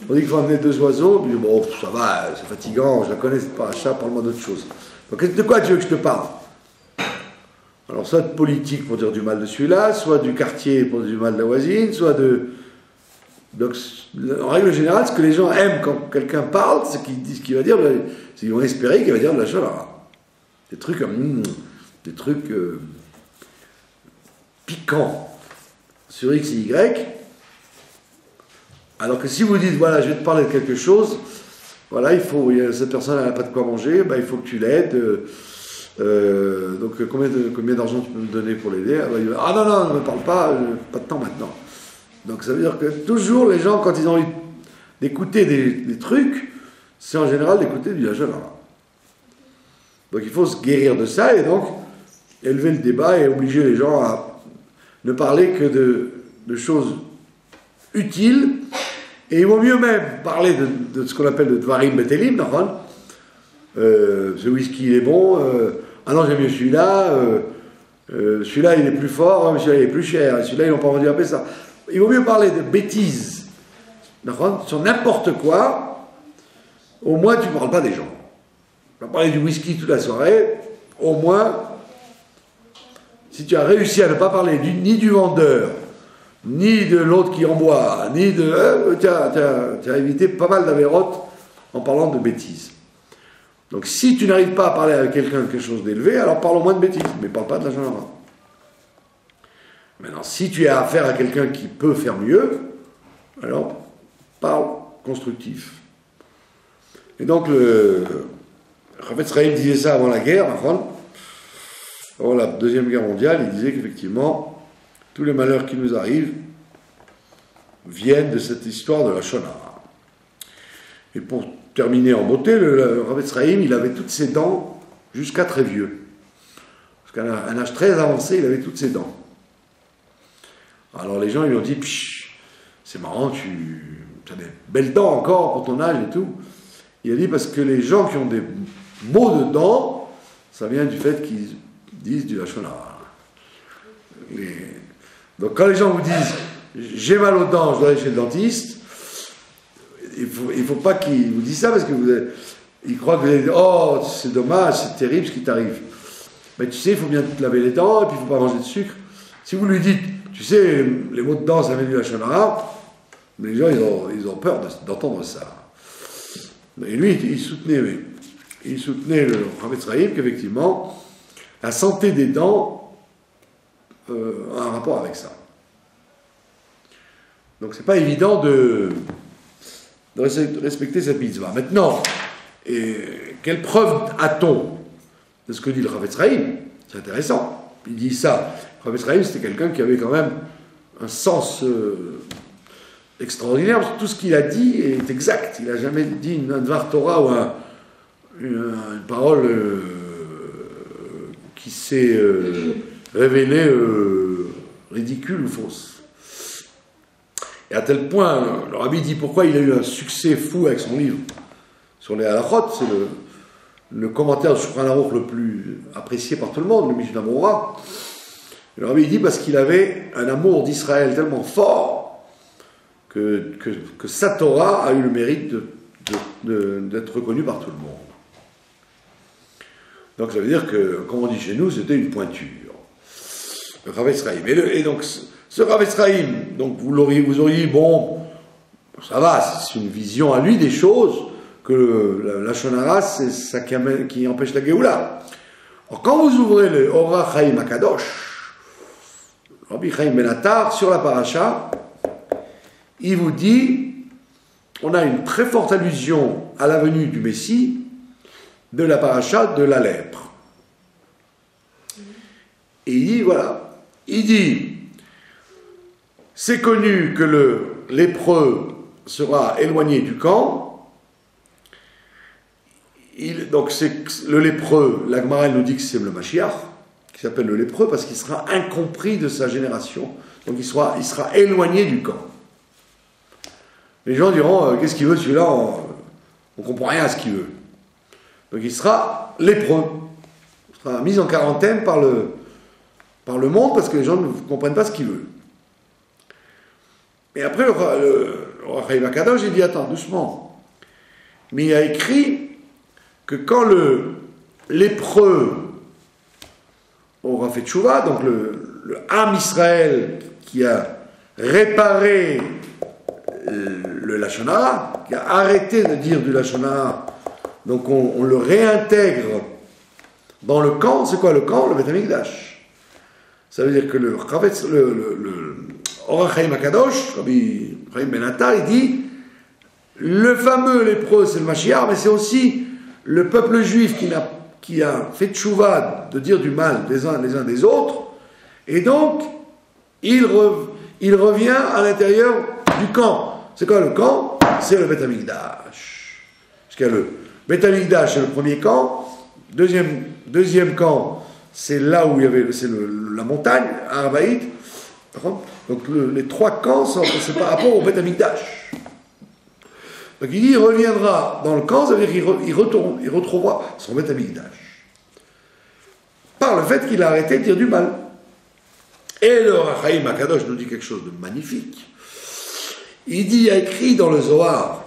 on dit qu'il faut amener 2 oiseaux, puis bon, ça va, c'est fatigant, je la connais cette paracha, parle-moi d'autre chose. Donc de quoi tu veux que je te parle? Alors soit de politique pour dire du mal de celui-là, soit du quartier pour dire du mal de la voisine, soit de... Donc, en règle générale, ce que les gens aiment quand quelqu'un parle, c'est qu'il va dire, c'est qu'ils vont espérer qu'il va dire de la chaleur. Des trucs piquants sur X et Y. Alors que si vous dites, voilà, je vais te parler de quelque chose, voilà, cette personne n'a pas de quoi manger, ben, il faut que tu l'aides. Donc combien d'argent tu peux me donner pour l'aider? Ah non, ne me parle pas, pas de temps maintenant. Donc ça veut dire que toujours les gens, quand ils ont envie d'écouter des trucs, c'est en général d'écouter du Hachonara. Donc il faut se guérir de ça et donc élever le débat et obliger les gens à ne parler que de choses utiles. Et il vaut mieux même parler de ce qu'on appelle le Dvarim Betelim, ce whisky il est bon, ah non j'aime mieux celui-là, celui-là il est plus fort, mais celui-là il est plus cher, et celui-là ils n'ont pas vendu appeler ça. Il vaut mieux parler de bêtises, sur n'importe quoi, au moins tu ne parles pas des gens. Tu vas parler du whisky toute la soirée, au moins, si tu as réussi à ne pas parler ni du vendeur, ni de l'autre qui en boit, ni de... tu as évité pas mal d'avérotes en parlant de bêtises. Donc si tu n'arrives pas à parler avec quelqu'un de quelque chose d'élevé, alors parle au moins de bêtises, mais parle pas de la Shonara. Maintenant, si tu as affaire à quelqu'un qui peut faire mieux, alors parle constructif. Et donc le Chafetz Chaim disait ça avant la guerre, avant la Deuxième Guerre mondiale, il disait qu'effectivement, tous les malheurs qui nous arrivent viennent de cette histoire de la Shonara. Et pour terminer en beauté, le Chafetz Chaim, il avait toutes ses dents jusqu'à très vieux. Jusqu'à un âge très avancé, il avait toutes ses dents. Alors les gens lui ont dit, c'est marrant, tu as des belles dents encore pour ton âge et tout. Il a dit, parce que les gens qui ont des maux de dents, ça vient du fait qu'ils disent du Lachon Hara. Donc quand les gens vous disent, j'ai mal aux dents, je dois aller chez le dentiste, il faut pas qu'ils vous disent ça, parce que ils croient que vous allez dire, oh, c'est dommage, c'est terrible ce qui t'arrive. Mais tu sais, il faut bien te laver les dents, et puis il ne faut pas manger de sucre. Si vous lui dites, tu sais, les mots de dents, ça vient du Lachon Hara, les gens, ils ont peur d'entendre ça. Et lui, il soutenait le Chafetz Chaim qu'effectivement, la santé des dents a un rapport avec ça. Donc c'est pas évident de respecter cette mitzvah. Maintenant, quelle preuve a-t-on de ce que dit le Chafetz Chaim? C'est intéressant. Il dit ça. Le Chafetz Chaim, c'était quelqu'un qui avait quand même un sens extraordinaire, parce que tout ce qu'il a dit est exact. Il n'a jamais dit une Dvar Torah ou une parole qui s'est révélée ridicule ou fausse. Et à tel point, le Rabbi dit pourquoi il a eu un succès fou avec son livre sur les halachot, c'est le commentaire de Shulchan Aruch le plus apprécié par tout le monde, le Mishnah Berurah. Le Rabbi dit parce qu'il avait un amour d'Israël tellement fort que sa Torah a eu le mérite d'être reconnue par tout le monde. Donc ça veut dire que, comme on dit chez nous, c'était une pointure. Le Chavetz Chaim. Et donc ce Chavetz Chaim, donc vous auriez dit, bon, ça va, c'est une vision à lui des choses, que la Shonara, c'est ça qui empêche la Géoula. Alors quand vous ouvrez le Ora Chaim Akadosh, Rabbi Chaim Ben Attar, sur la paracha, il vous dit, on a une très forte allusion à la venue du Messie de la paracha de la lèpre. Et il dit, voilà, il dit, c'est connu que le lépreux sera éloigné du camp. Donc c'est le lépreux, la Gemara nous dit que c'est le Mashiach, qui s'appelle le lépreux, parce qu'il sera incompris de sa génération. Donc il sera éloigné du camp. Les gens diront, qu'est-ce qu'il veut celui-là, on ne comprend rien à ce qu'il veut. Donc il sera lépreux. Il sera mis en quarantaine par le monde, parce que les gens ne comprennent pas ce qu'il veut. Et après, le Chaim Akadosh, il dit, attends, doucement. Mais il a écrit que quand le lépreux aura fait tchouva, donc le Am Israël qui a réparé le Lashon Hara, qui a arrêté de dire du Lashon Hara, donc on le réintègre dans le camp. C'est quoi le camp? Le Beth Amikdash. Ça veut dire que le Ora Chaim Akadosh, Rabbi Chaim Ben Attar, il dit, le fameux lépreux c'est le Mashiach, mais c'est aussi le peuple juif qui a fait tchouva de dire du mal les uns des autres, et donc il revient à l'intérieur du camp. C'est quoi le camp? C'est le Beth Amikdash. Parce qu'il y a le Beth Amikdash, c'est le premier camp. Deuxième camp, c'est là où il y avait la montagne, Arbaïd. Donc les trois camps, c'est par rapport au Beth Amikdash. Donc il dit, il reviendra dans le camp, ça veut dire qu'il retrouvera son Beth Amikdash. Par le fait qu'il a arrêté de dire du mal. Et le Chaim Akadosh nous dit quelque chose de magnifique. Il dit, il y a écrit dans le Zohar,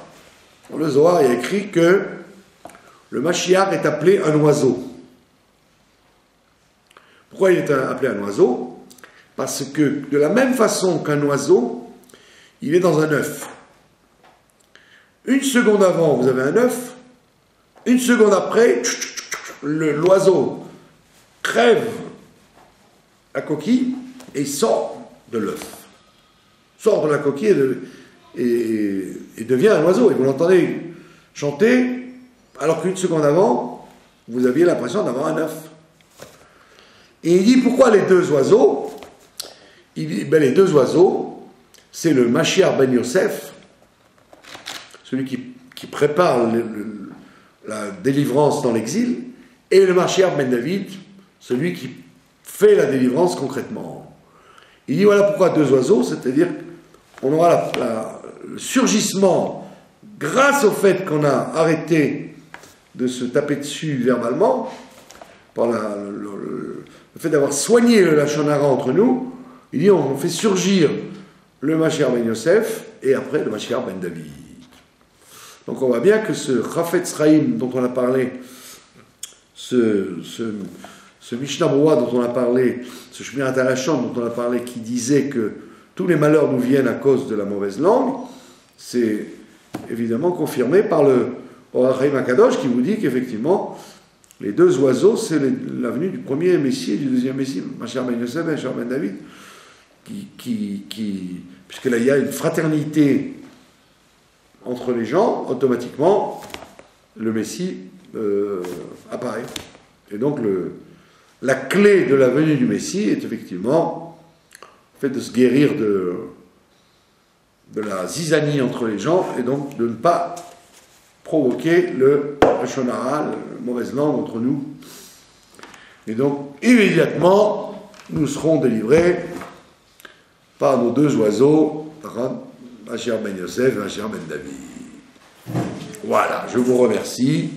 il y a écrit que le Mashiach est appelé un oiseau. Pourquoi il est appelé un oiseau? Parce que de la même façon qu'un oiseau, il est dans un œuf. Une seconde avant, vous avez un œuf. Une seconde après, l'oiseau crève la coquille et sort de l'œuf. Sort de la coquille et devient un oiseau. Et vous l'entendez chanter, alors qu'une seconde avant, vous aviez l'impression d'avoir un œuf. Et il dit, pourquoi les deux oiseaux? Il dit, les deux oiseaux, c'est le Mashiach Ben Yosef, celui qui prépare la délivrance dans l'exil, et le Mashiach Ben David, celui qui fait la délivrance concrètement. Il dit, voilà pourquoi deux oiseaux, c'est-à-dire qu'on aura le surgissement, grâce au fait qu'on a arrêté de se taper dessus verbalement, par le fait d'avoir soigné le Lashon Hara entre nous. Il dit, on fait surgir le Mashiach Ben Yosef, et après le Mashiach Ben David. Donc on voit bien que ce Chavetz Chaim dont on a parlé, ce Mishnah Berurah dont on a parlé, ce Shmirat HaLashon dont on a parlé, qui disait que tous les malheurs nous viennent à cause de la mauvaise langue, c'est évidemment confirmé par le Ora Chaim Akadosh qui vous dit qu'effectivement, les deux oiseaux, c'est la venue du premier Messie et du deuxième Messie, Mashiach Ben Yosef et Mashiach Ben David, puisque là il y a une fraternité entre les gens, automatiquement, le Messie apparaît. Et donc, la clé de la venue du Messie est effectivement le fait de se guérir de la zizanie entre les gens, et donc de ne pas provoquer le Lashon Hara, la mauvaise langue entre nous. Et donc, immédiatement, nous serons délivrés par nos deux oiseaux, Mashiach Ben Yosef et Mashiach Ben David. Voilà, je vous remercie.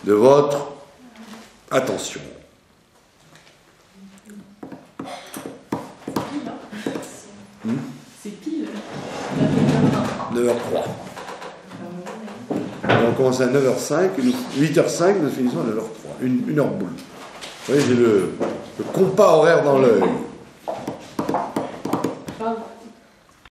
de votre attention. C'est pile. 9h03. Alors, on commence à 9h05, 8h05, nous finissons à 9h03. Une heure boule. Vous voyez, j'ai le compas horaire dans l'œil. Bravo.